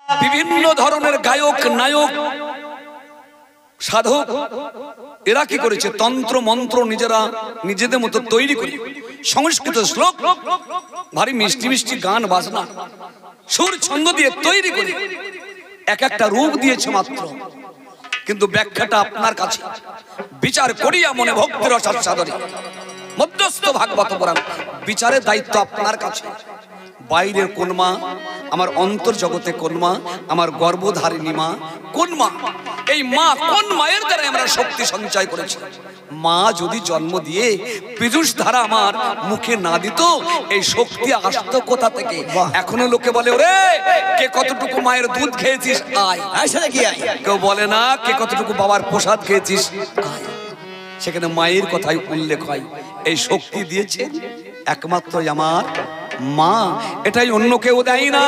বিভিন্ন ধরনের গায়ক নায়ক সাধক এরা কি করেছে তন্ত্র মন্ত্র নিজেরা নিজেদের মতো তৈরি করে সংস্কৃত শ্লোক ভারী মিষ্টি মিষ্টি গান বাজনা সুর ছন্দ দিয়ে তৈরি করে এক একটা রূপ দিয়েছে মাত্র। কিন্তু ব্যাখ্যাটা আপনার কাছে, বিচার করিয়া মনে ভক্তির রসাস্বাদনে মধ্যস্থ ভাগবত পুরাণ, বিচারের দায়িত্ব আপনার কাছে। বাইরের কোন মা, আমার অন্তর জগতে কোন মা, আমার গর্ভধারিণী মা কোন মা, এই মা কোন মায়ের দ্বারা আমরা শক্তি সঞ্চয় করেছি। মা যদি জন্ম দিয়ে পীযুষ ধারা আমার মুখে না দিত, এই শক্তি আসতো কোথা থেকে? এখনো লোকে বলে ওরে কে কতটুকু মায়ের দুধ খেয়েছিস আয়, কেউ বলে না কে কতটুকু বাবার প্রসাদ খেয়েছিস আয়। সেখানে মায়ের কথাই উল্লেখ হয়। এই শক্তি দিয়েছে একমাত্র আমার মা, এটাই অন্য কেউ দেয় না,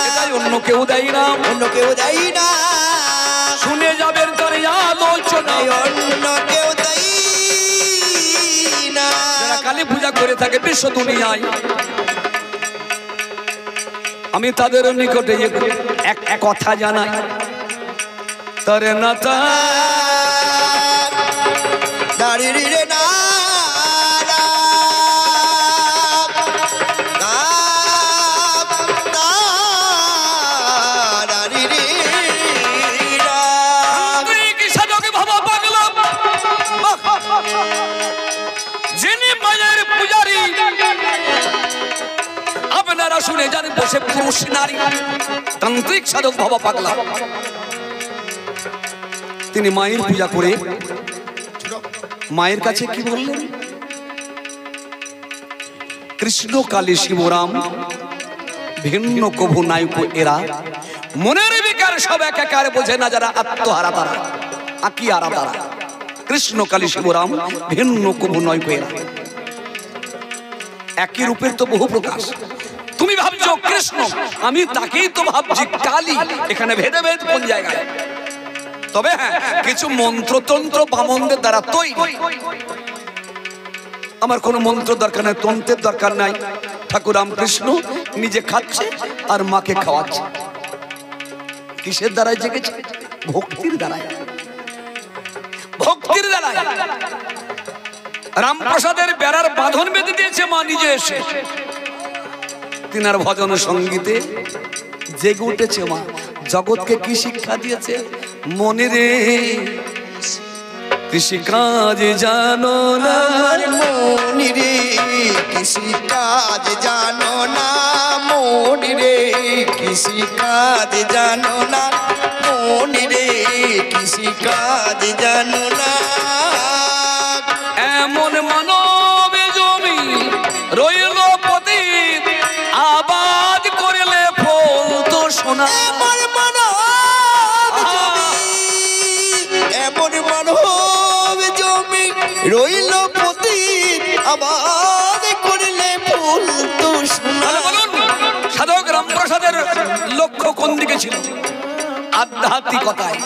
এটাই অন্য কেউ দেয় না, অন্য কেউ দেয় না। শুনে যাবেন তোর আলোচনা, অন্য কেউ দেয় না। যারা কালী পূজা করে থাকে বিশ্ব দুনিয়ায়, আমি তাদের নিকটে এক কথা জানাই, তরে না দাঁড়িয়ে রে না আপনারা শুনে জানেন বসে পুরুষ নারী তান্ত্রিক সাধক বাবা পাগলা, তিনি মায়ের পূজা করে মায়ের কাছে কি বললেন? কৃষ্ণ কালী শিবরাম ভিন্ন কভু নায়ক এরা, মনের বিকার সব একাকার বোঝে না যারা আত্মহারা তারা, আকি হারা তারা। কৃষ্ণ কালী শিবরাম ভিন্ন কভু নয় এরা, একই রূপের তো বহু প্রকাশ। তুমি ভাবছো কৃষ্ণ, আমি তাকেই তো ভাবছি কালী। এখানে ভেদে ভেদ কোন জায়গায়? তবে হ্যাঁ, কিছু মন্ত্রতন্ত্র বামনদের দ্বারা তৈরি। আমার কোনো মন্ত্র দরকার নাই, তন্ত্রের দরকার নাই। ঠাকুর রামকৃষ্ণ নিজে খাচ্ছে আর মাকে খাওয়াচ্ছে। কিসের দ্বারাই জেগেছে? ভক্তির দ্বারাই, ভক্তির দ্বারাই। রামপ্রসাদের বেড়ার বাঁধন বেঁধে দিয়েছে মা নিজে এসে। তিনার ভজন সঙ্গীতে জেগে উঠেছে মা। জগৎকে কি শিক্ষা দিয়েছে? মনে রে কৃষি কাজ জানো না, মনি রে কৃষি কাজ জানো না, মনি রে কৃষি কাজ জানো না, মনি রে কৃষি কাজ জানো না। এমন মানব জমি রইল পতিত, আবাদ করলে ফল তো সোনা। রইল পতিত, আবাদ করলে ফুল তো সোনা। সাধক রামপ্রসাদের লক্ষ্য কোন দিকে ছিল? আধ্যাত্মিকতায়।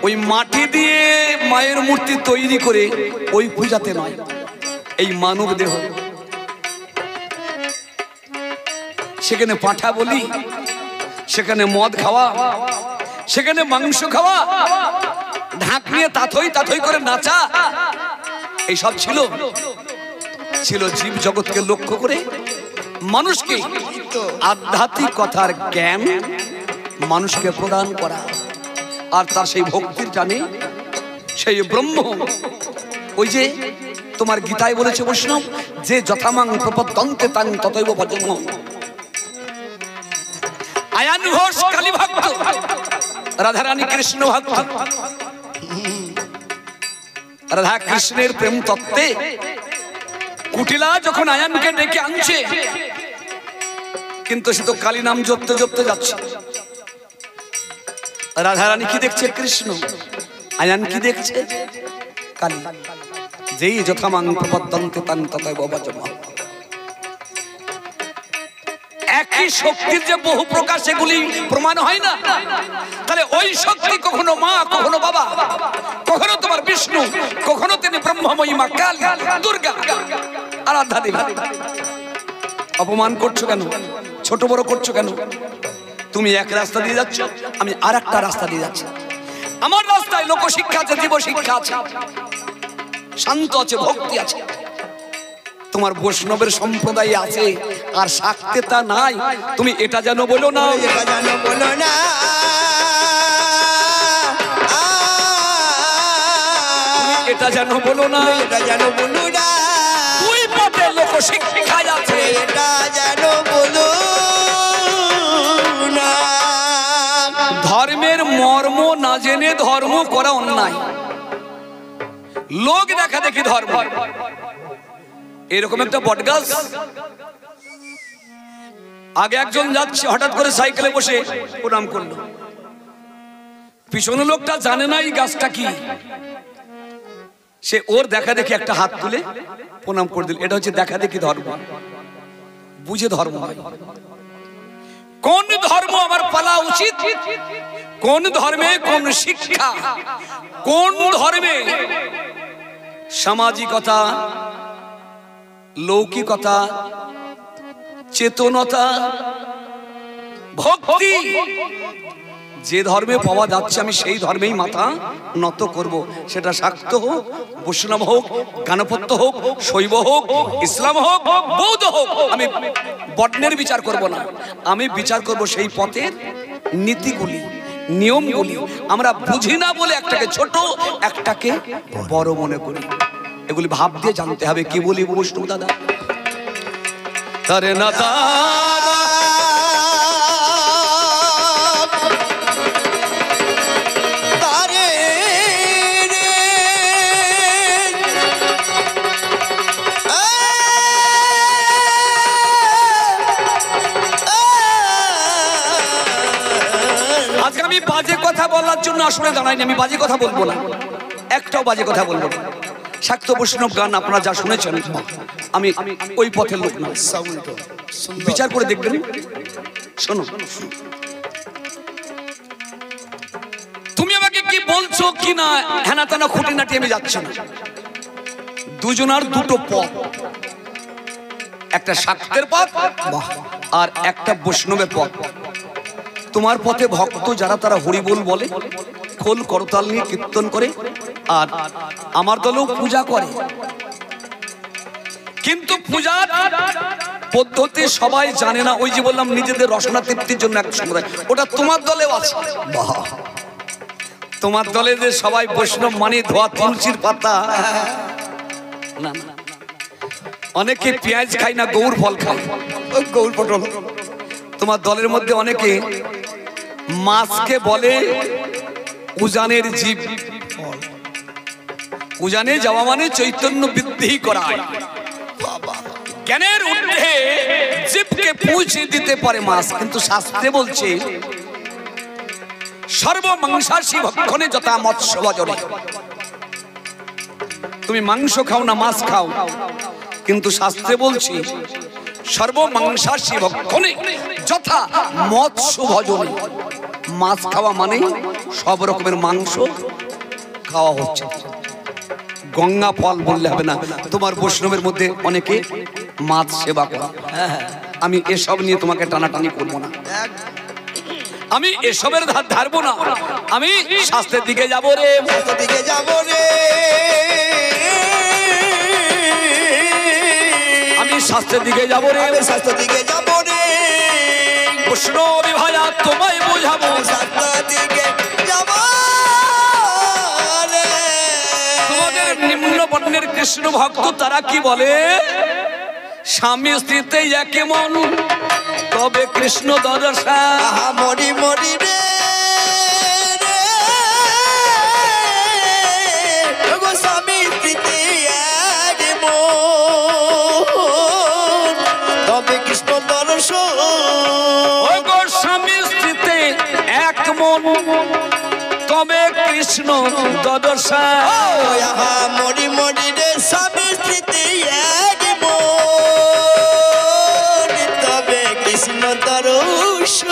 ওই মাটি দিয়ে মায়ের মূর্তি তৈরি করে ওই পূজাতে নয়, এই মানব দেহ। সেখানে পাঁঠা বলি, সেখানে মদ খাওয়া, সেখানে মাংস খাওয়া, ঢাক নিয়ে তাথই তাথই করে নাচা, এইসব ছিল ছিল জীব জগৎকে লক্ষ্য করে মানুষকে আধ্যাত্মিকতার জ্ঞান মানুষকে প্রদান করা। আর তার সেই ভক্তির টানে সেই ব্রহ্ম, ওই যে তোমার গীতায় বলেছে বৈষ্ণব, যে যথামাং প্রপদ্যন্তে তাং ততৈব ভজন্ম। আয়ান ঘোষ কালী ভক্ত, রাধারানী কৃষ্ণ ভক্ত। রাধা কৃষ্ণের প্রেম তত্ত্বে কুটিলা যখন আয়ানকে ডেকে আনছে, কিন্তু সে তো কালী নাম জপতে জপতে যাচ্ছে। রাধারানী কি দেখছে? কৃষ্ণ। আয়ান কি দেখছে? কালী। যেই যথামাং প্রপদ্যন্তে তাং ততৈব ভজন্ম। একই শক্তির যে বহু প্রকাশ, সেগুলি প্রমাণ হয় না? তাহলে ওই শক্তি কখনো মা, কখনো বাবা, কখনো তোমার বিষ্ণু, কখনো তিনি ব্রহ্মময়ী মা কালী, দুর্গা, আরাধ্যা দেবী। অপমান করছো কেন? ছোট বড় করছো কেন? তুমি এক রাস্তা দিয়ে যাচ্ছ, আমি আর একটা রাস্তা দিয়ে যাচ্ছি। আমার রাস্তায় লোকশিক্ষা আছে, জীব শিক্ষা আছে, শান্ত আছে, ভক্তি আছে। তোমার বৈষ্ণবের সম্প্রদায় আছে আর শাক্তে তা নাই। তুমি এটা যেন বলো না, এটা যেন বলো না, এটা যেন বলো না, এটা যেন বলো না, দুই পথে লোকশিক্ষা আছে, এটা যেন বলো না। ধর্মের মর্ম না জেনে ধর্ম করা অন্যায়। লোক দেখা দেখি ধর্ম। এরকম একটা বটগাছ, আগে একজন যাচ্ছে, হঠাৎ করে সাইকেলে বসে প্রণাম করলো। পিছনে লোকটা জানে না এই গাছটা কি, সে ওর দেখা দেখি একটা হাত তুলে প্রণাম করে দিল। এটা হচ্ছে দেখা দেখি ধর্ম, বুঝে ধর্ম হয়। কোন ধর্ম আমার পালা উচিত, কোন ধর্মে কোন শিক্ষা, কোন ধর্মে সামাজিকতা, লৌকিকতা, চেতনতা, ভক্তি, যে ধর্মে পাওয়া যাচ্ছে আমি সেই ধর্মেই মাথা নত করব। সেটা শাক্ত হোক, বৈষ্ণব হোক, গাণপত্য হোক, শৈব হোক, ইসলাম হোক, বৌদ্ধ হোক। আমি বর্ণের বিচার করব না, আমি বিচার করব সেই পথের নীতিগুলি, নিয়মগুলি। আমরা বুঝি না বলে একটাকে ছোট, একটাকে বড় মনে করি। এগুলি ভাব দিয়ে জানতে হবে। কি বলি বৈষ্ণব দাদা? তারে না আজকে আমি বাজে কথা বলার জন্য আসলে দাঁড়াইনি। আমি বাজে কথা বলবো না, একটাও বাজে কথা বলবো না। শাক্ত বৈষ্ণব গান আপনারা যা শুনেছেন, আমি ওই পথের লোক না। বিচার করে দেখবেন। শোনো, তুমি আমাকে কি বলছো কি না হেনা তেনা খুঁটিনাটি আমি যাচ্ছি না। দুজনার দুটো পথ, একটা শাক্তের পথ আর একটা বৈষ্ণবের পথ। তোমার পথে ভক্ত যারা, তারা হরিবোল বলে, খোল করতাল নিয়ে কীর্তন করে, আর আমার দলেও পূজা করে। কিন্তু পূজার পদ্ধতি সবাই জানে না। ওই যে বললাম, নিজেদের রসনা তৃপ্তির জন্য এক সম্প্রদায়, ওটা তোমার দলেও আছে। তোমার দলে যে সবাই বৈষ্ণব মানে ধোয়া তুলসীর পাতা না, অনেকে পেঁয়াজ খায় না, গৌর ফল খায়, গৌর পটল। তোমার দলের মধ্যে অনেকে মাছকে বলে উজানের জীব। উজানে যাওয়া মানে চৈতন্য বৃদ্ধি করা। জ্ঞানের ঊর্ধ্বে জীবকে পৌঁছে দিতে পারে মাছ। কিন্তু শাস্ত্রে বলছে সর্বমাংসাশী ভক্ষণে যথা মৎস্য ভজনে। তুমি মাংস খাও না মাছ খাও, কিন্তু শাস্ত্রে বলছি সর্বমাংসাশী ভক্ষণে যথা মৎস্য ভজনে। মাছ খাওয়া মানে সব রকমের মাংস খাওয়া হচ্ছে। গঙ্গা ফল বললে হবে না। তোমার বৈষ্ণবের মধ্যে অনেকে মাছ সেবা করে। আমি এসব নিয়ে তোমাকে টানাটানি করবো না, আমি এসবের ধার ধারবো না। আমি শাস্ত্রের দিকে যাবো রে, দিকে যাবো রে, আমি শাস্ত্রের দিকে যাবো রে, শাস্ত্রের দিকে যাবো রে। বৈষ্ণবী ভাইয়া তোমায় বোঝাবো, শাস্ত্রের দিকে যাবো রে। তোমাদের নিম্ন বর্ণের কৃষ্ণ ভক্ত তারা কি বলে? স্বামী স্ত্রীতে একে মন, তবে কৃষ্ণ দর্শা। মরি মরি রে, স্বামী স্ত্রীতে এক মন, তবে কৃষ্ণ দর্শন। স্বামী স্ত্রীতে এক মন, তবে কৃষ্ণ দর্শা। মরি মরি রে, স্বামী স্ত্রীতে এক মন, তবে কৃষ্ণ দর্শন।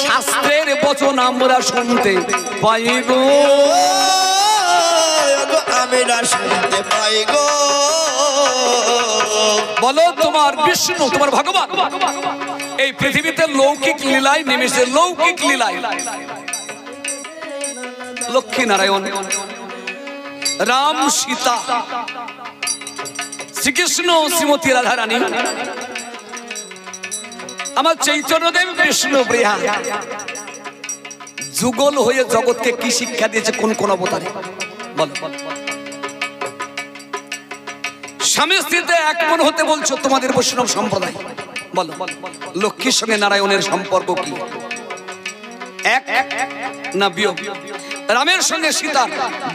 শাস্ত্রের বচন আমরা শুনতে পাই গো, আমরা শুনতে পাই গো। বলো তোমার বিষ্ণু তোমার ভগবান এই পৃথিবীতে লৌকিক লীলায় নেমেছে, লৌকিক লীলায়। লক্ষ্মী নারায়ণ, রাম সীতা, শ্রীকৃষ্ণ শ্রীমতী রাধারানী, আমার চৈতন্যদেব বিষ্ণু প্রিয়া যুগল হয়ে জগৎকে কি শিক্ষা দিয়েছে কোন কোন অবতারে? বল। স্বামী স্ত্রীতে এক মন হতে বলছো তোমাদের বৈষ্ণব সম্প্রদায়। বলো লক্ষ্মীর সঙ্গে নারায়ণের সম্পর্ক কি? এক না বিয়োগ? রামের সঙ্গে সীতার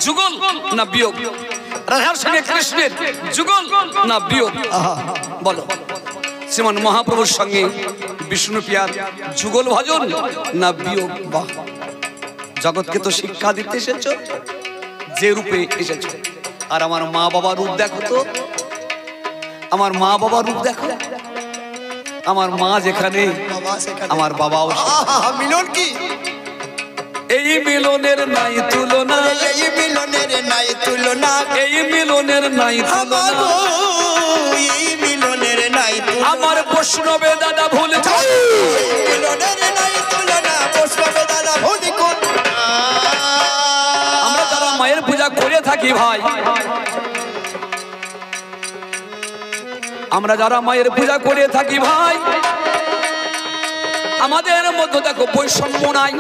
যুগল না বিয়োগ? রাধার সঙ্গে কৃষ্ণের যুগল না বিয়োগ? বলো। শ্রীমান মহাপ্রভুর সঙ্গে বিষ্ণু প্রিয়ার যুগল ভজন না বিয়োগ? বাহ, জগৎকে তো শিক্ষা দিতে এসেছো যে রূপে এসেছো। আর আমার মা বাবার রূপ দেখো তো, আমার মা বাবার রূপ দেখো। আমার মা যেখানে আমার বাবাও মিলন কি? এই মিলনের নাই তুলনা, এই মিলনের নাই তুলনা, এই মিলনের নাই তুলনা, এই মিলনের নাই তুলনা। আমার বৈষ্ণবে দাদা ভুল মিলনের নাই তুলনা, বৈষ্ণবে দাদা ভুল কোন। আমরা যারা মায়ের পূজা করে থাকি ভাই, আমরা যারা মায়ের পূজা করে থাকি ভাই, আমাদের মধ্যে দেখো বৈষম্য নাই।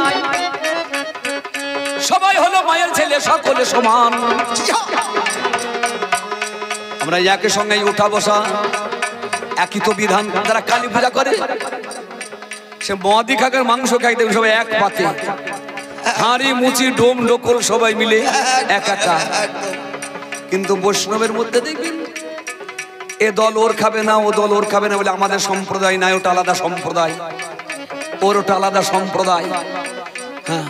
সবাই হলো মায়ের ছেলে, সকলে সমান। আমরা একই সঙ্গে উঠা বসা, একই তো বিধান। যারা কালী পূজা করে সে মদি খাকের মাংস খাইতে সবাই এক পাতে, হাঁড়ি মুচি ডোম ডোকল সবাই মিলে এক একা। কিন্তু বৈষ্ণবের মধ্যে দেখবেন এ দল ওর খাবে না, ও দল ওর খাবে না বলে আমাদের সম্প্রদায় নাই, ওটা আলাদা সম্প্রদায়, ওর ওটা আলাদা সম্প্রদায়। হ্যাঁ,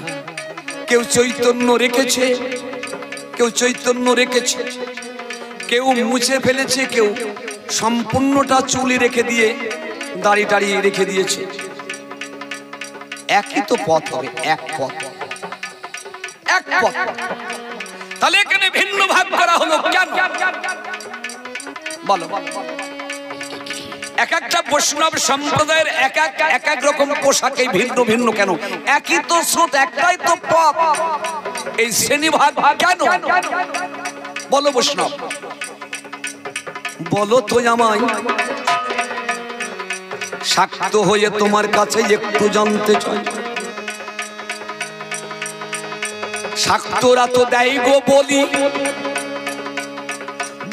কেউ চৈতন্য রেখেছে, কেউ চৈতন্য রেখেছে, কেউ মুছে ফেলেছে, কেউ সম্পূর্ণটা চুলি রেখে দিয়ে দাড়ি টাড়ি রেখে দিয়েছে। একই তো পথ হবে, এক পথ, এক পথ। তাহলে এখানে ভিন্ন ভাগ করা হলো কেন? বলো। এক একটা বৈষ্ণব সম্প্রদায়ের এক এক রকম পোশাকে ভিন্ন ভিন্ন কেন? একই তো স্রোত, একটাই তো পথ, এই শ্রেণী ভাগ কেন? বলো বৈষ্ণব, বলো তো আমায়। শাক্ত হয়ে তোমার কাছে একটু জানতে চাই, শাক্তরা তো দেয় গো বলি,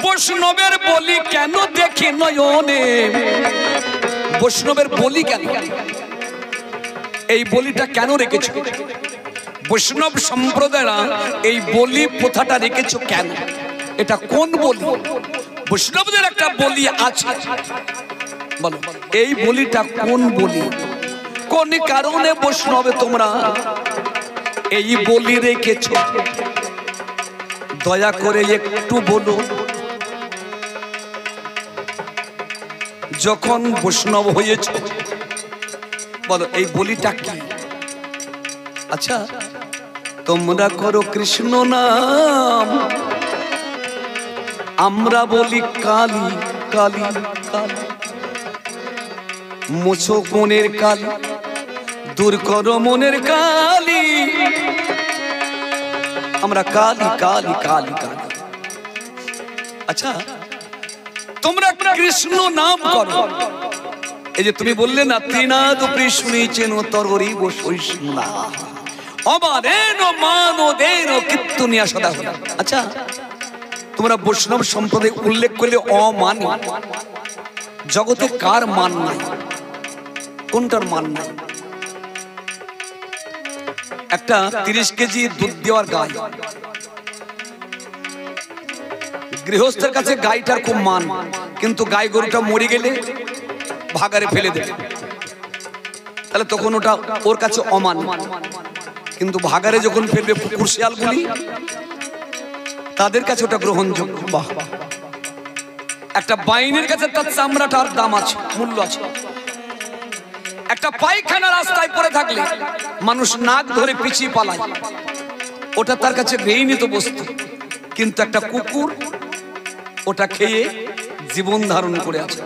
বৈষ্ণবের বলি কেন দেখি নয়নে? বৈষ্ণবের বলি কেন? এই বলিটা কেন রেখেছো? বৈষ্ণব সম্প্রদায়রা এই বলি প্রথাটা রেখেছো কেন? এটা কোন বলি? বৈষ্ণবদের একটা বলি আছে, বলো এই বলিটা কোন বলি? কোন কারণে বৈষ্ণবে তোমরা এই বলি রেখেছো? দয়া করে একটু বলো। যখন বৈষ্ণব হয়েছ বলো এই বলিটা কি? আচ্ছা, তোমরা করো কৃষ্ণ নাম, আমরা বলি কালী কালী কালী। মোছো মনের কালী, দূর করো মনের কালী, আমরা কালী কালী কালী কালী। আচ্ছা, তোমরা কৃষ্ণ নাম করো। এই যে তুমি বললে না ত্রিনাদ কৃষ্ণী চেন তররি বৈষ্ণা অমানেন মানদেন কীর্তনিয়া সদা। আচ্ছা, তোমরা বৈষ্ণব সম্প্রদায় উল্লেখ করলে অমান, জগতে কার মান নাই? কোনটার মান নাই? একটা 30 কেজি দুধ দেওয়ার গাই, গৃহস্থের কাছে গাইটার খুব মান, কিন্তু গাই গরুটা মরে গেলে ভাগারে ফেলে দেবে, তাহলে তখন ওটা ওর কাছে অমান। কিন্তু ভাগারে যখন ফেলবে পুকুর শিয়ালগুলি, তাদের কাছে ওটা গ্রহণযোগ্য। বাহ, একটা বাইনের কাছে তার চামড়াটার দাম আছে, মূল্য আছে। একটা পায়খানা রাস্তায় পড়ে থাকলে মানুষ নাক ধরে পিছিয়ে পালায়, ওটা তার কাছে ঘৃণিত বস্তু। কিন্তু একটা কুকুর ওটা খেয়ে জীবন ধারণ করে আছে।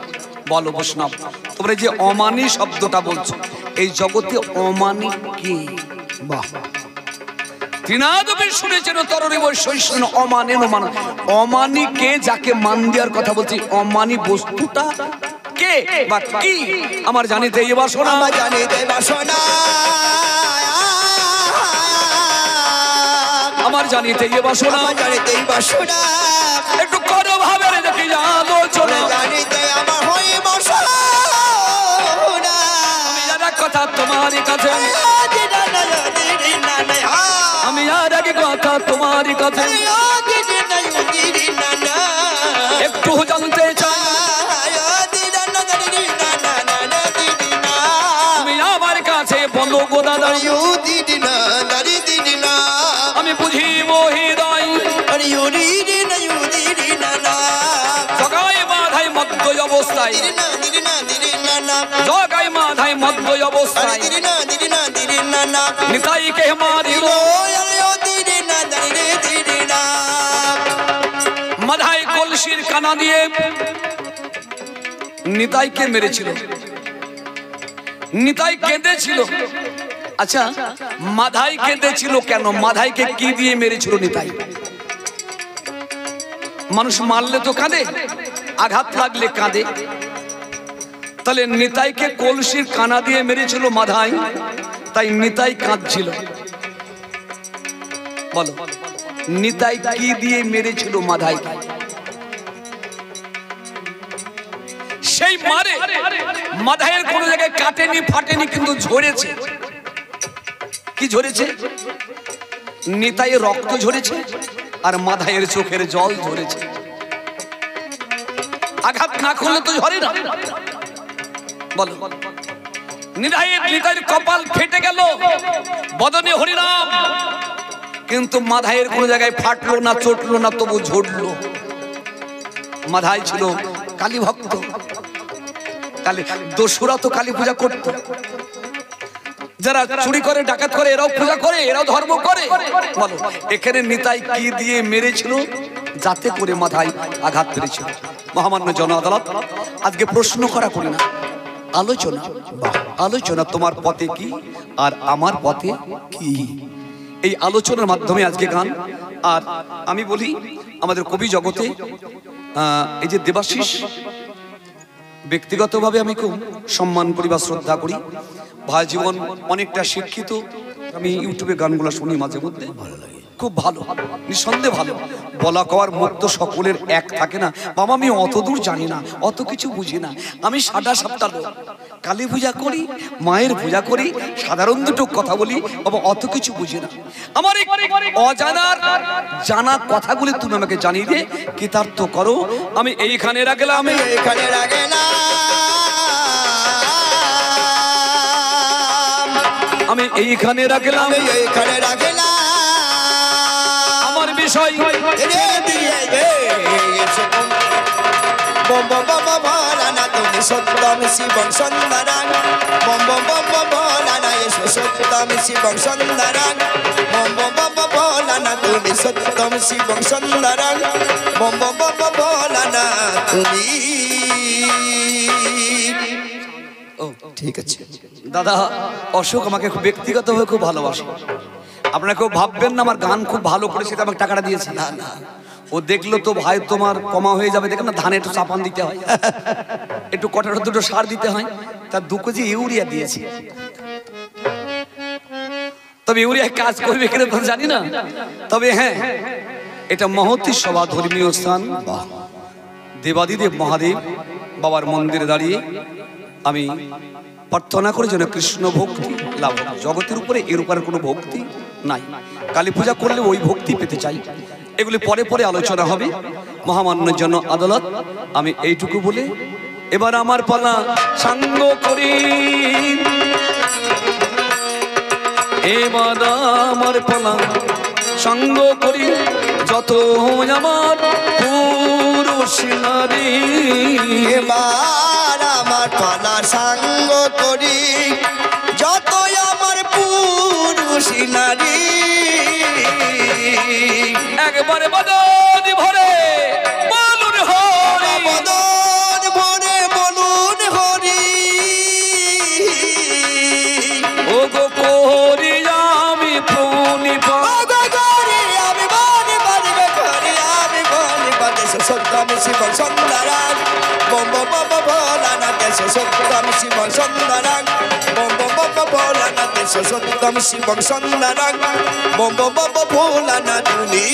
বলো বৈষ্ণব, তোমরা যে অমানি শব্দটা বলছো, এই জগতে অমানি কে? বাহ, তৃণাদপি শুনেছেন তরণী বৈশৈষ্ণ অমানেন মান। অমানি কে? যাকে মান দেওয়ার কথা বলছি। অমানি বস্তুটা কে বা কি আমার জানিতে এই বাসনা, আমার জানিতে বাসনা, আমার জানিতে এই বাসনা, আমার জানিতে বাসনা। একটু করো ভাবের দেখি আলোচনা, জানিতে আমার হই বাসনা। আমি আর এক কথা তোমারই কাছে, আমি আর এক কথা তোমারই কাছে একটু জানতে চাই, তুমি আমার কাছে বলো গো দাদা, আমি বুঝিব হৃদয় জগায় মাধায় মধ্য অবস্থায়, জগায় মাধায় মধ্য অবস্থায় নিতাইকে মারিল, মাধায় কলসির কানা দিয়ে নিতাইকে মেরেছিল। নিতাই কেঁদেছিল। আচ্ছা, মাধাই কেঁদেছিল কেন? মাধাইকে কি দিয়ে মেরেছিল নিতাই? মানুষ মারলে তো কাঁদে, আঘাত লাগলে কাঁদে, তাহলে নিতাইকে কলসির কানা দিয়ে মেরেছিল মাধাই, তাই নিতাই কাঁদছিল। বলো, নিতাই কি দিয়ে মেরেছিল মাধাইকে? সেই মারে মাধাইয়ের কোন জায়গায় কাটেনি, ফাটেনি, কিন্তু ঝরেছে। কি ঝরেছে? নিতাইয়ের রক্ত ঝরেছে আর মাধাইয়ের চোখের জল ঝরেছে। আঘাত না করলে তো ঝরে না। বলো, নিতাইয়ের কপাল ফেটে গেল, বদনে হরিনাম, কিন্তু মাধাইয়ের কোন জায়গায় ফাটলো না, চটলো না, তবু ঝরলো। মাধাই ছিল কালী ভক্ত, কালী দস্যুরা তো কালী পূজা করত। যারা চুরি করে, ডাকাত করে, এরাও পূজা করে, এরাও ধর্ম করে। বলো, এখানে নিতাই কি দিয়ে মেরেছিল যাতে করে মাধাই আঘাত পেয়েছিল? মহামান্য জন আদালত, আজকে প্রশ্ন করা করি না, আলোচনা। আলোচনা, তোমার পথে কি আর আমার পথে কি, এই আলোচনার মাধ্যমে আজকে গান। আর আমি বলি, আমাদের কবি জগতে এই যে দেবাশিস, ব্যক্তিগতভাবে আমি খুব সম্মান করি বা শ্রদ্ধা করি। ভাই জীবন অনেকটা শিক্ষিত, আমি ইউটিউবে গানগুলো শুনি মাঝে মধ্যে, ভালো লাগে, খুব ভালো, নিঃসন্দেহে ভালো। বলা কওয়ার মুখ তো সকলের এক থাকে না। বাবা, আমি অত দূর জানি না, অত কিছু বুঝি না। আমি সাদা সাপ্তাহ লোক, কালী পূজা করি, মায়ের পূজা করি, সাধারণ দুটো কথা বলি, বাবা অত কিছু বুঝি না। আমার অজানার জানা কথাগুলি তুমি আমাকে জানিয়ে দিয়ে কৃতার্থ করো। আমি এইখানে রাখলাম, এইখানে রাখলাম, আমি এইখানে রাখলাম, এইখানে রাখলাম। আমার বিষয় বম বম বম ভোলানা, তুমি সত্যম শিবং সুন্দরং। বম বম বম ভোলানা, এসো সত্যম শিবং সুন্দরং। বম বম বম ভোলানা, তুমি সত্যম শিবং সুন্দরং। বম বম বম ভোলানা, তুমি। ঠিক আছে দাদা, অশোক আমাকে ব্যক্তিগতভাবে খুব ভালোবাসে। আপনারা কেউ ভাববেন না আমার গান খুব ভালো করেছে তো আমাকে টাকাটা দিয়েছে, না না। ও দেখলো তো ভাই তোমার কমা হয়ে যাবে, দেখেন না, ধানে একটু চাপান দিতে হয়, একটু কটার দুটো সার দিতে হয়, তার 2 কেজি ইউরিয়া দিয়েছে। তবে ইউরিয়া কাজ করবে কিনা তো জানি না। তবে হ্যাঁ, এটা মহতী সভা, ধর্মীয় স্থান, দেবাদিদেব মহাদেব বাবার মন্দিরে দাঁড়িয়ে আমি প্রার্থনা করি যেন কৃষ্ণ ভক্তি লাভ। জগতের উপরে এর উপরে কোনো ভক্তি নাই। কালী পূজা করলে ওই ভক্তি পেতে চাই। এগুলি পরে পরে আলোচনা হবে। মহামান্য জন আদালত, আমি এইটুকু বলে এবার আমার পালা সাঙ্গ করি। এবার আমার পালা সাঙ্গ করি, যত আমার পুরুষ নারী। এবার আমার পালা সাঙ্গ করি, যত আমার পুরুষ নারী। একবারে বদন ভরে বলুন হরি, বদন সত্যম Shivam সুন্দরং bomb bomb bomb Bholanath এসো সত্যম Shivam সুন্দরং bomb bomb bomb Bholanath এসো সত্যম Shivam সুন্দরং bomb bomb bomb Bholanath তুমি